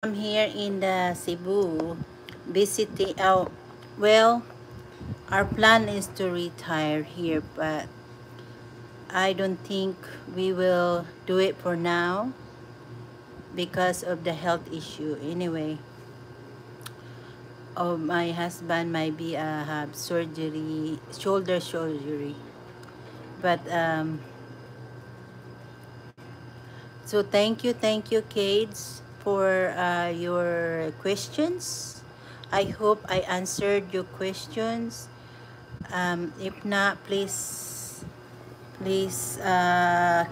I'm here in the Cebu visiting. Oh, well, our plan is to retire here, but I don't think we will do it for now because of the health issue. Anyway, oh, my husband might be have surgery, shoulder surgery, but so thank you, Kades, for your questions. I hope I answered your questions. If not, please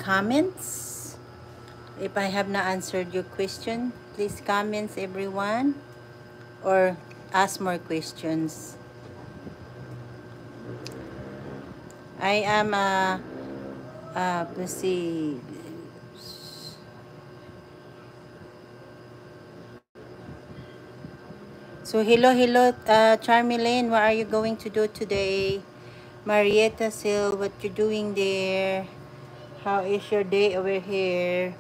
comments. If I have not answered your question, please comments everyone, or ask more questions. I am let's see. So hello, Charmelaine, what are you going to do today? Marietta Sil, what you doing there? How is your day over here?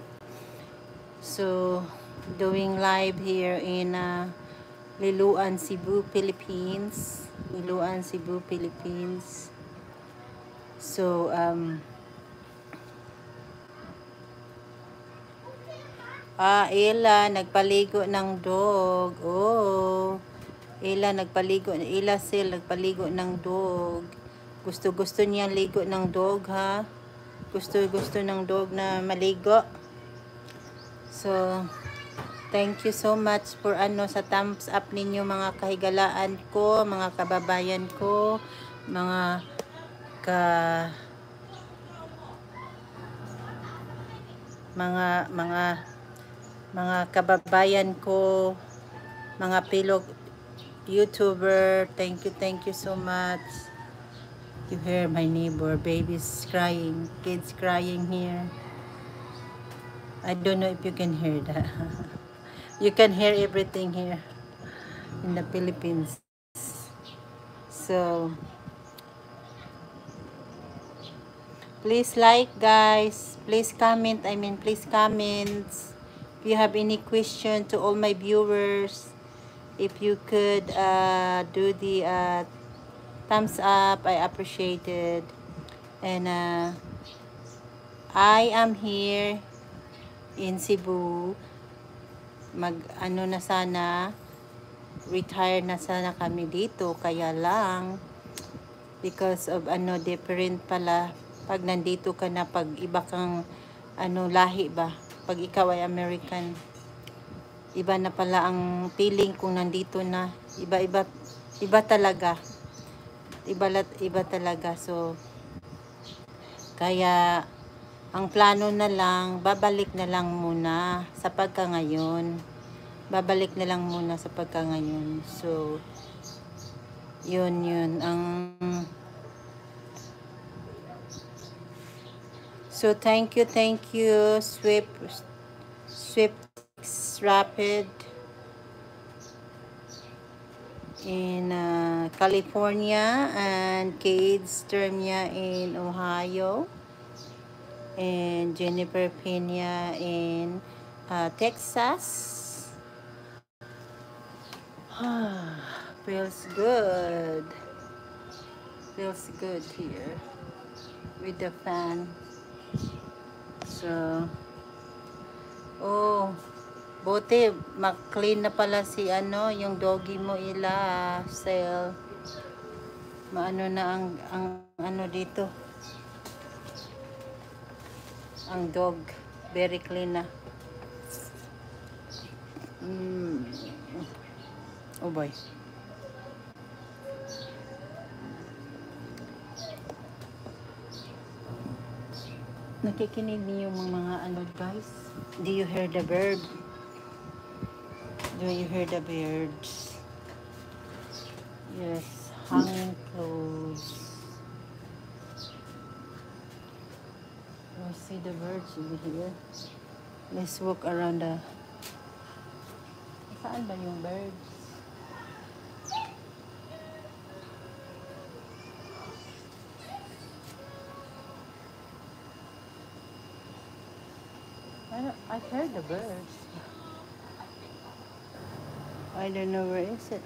So, doing live here in Liloan, Cebu, Philippines. Liloan, Cebu, Philippines. So, Ella, nagpaligo ng dog. Oh, Ella, nagpaligo ng dog. Gusto niya ligo ng dog, ha? Gusto ng dog na maligo. So, thank you so much for sa thumbs up ninyo, mga kahigalaan ko, mga kababayan ko, mga ka mga mga mga kababayan ko, mga pilog YouTuber. Thank you so much. You hear my neighbor, babies crying, kids crying here. I don't know if you can hear that. You can hear everything here in the Philippines. So, please like, guys. Please comment. Please comments. If you have any question to all my viewers, if you could do the thumbs up, I appreciate it. And I am here in Cebu. Na sana, retire na sana kami dito. Kaya lang, because of different pala pag nandito ka na, pag iba kang lahi ba, pag ikaw ay American, iba na pala ang feeling kung nandito na. Iba talaga, iba talaga. So kaya ang plano na lang, babalik na lang muna sa pagkangayon, so yun ang. So thank you, Swift Rapid in California, and Cades Termia in Ohio, and Jennifer Pena in Texas. Feels good here with the fan. So, oh, buti clean na pala si yung doggy mo, Sel. Maano na ang dito, ang dog, very clean na. Oh boy. Nakikinig niyo yung mga guys? Do you hear the bird? Do you hear the birds? Yes, hanging clothes. You see the birds over here? Let's walk around the. Saan ba yung birds? I heard the birds. I don't know where is it.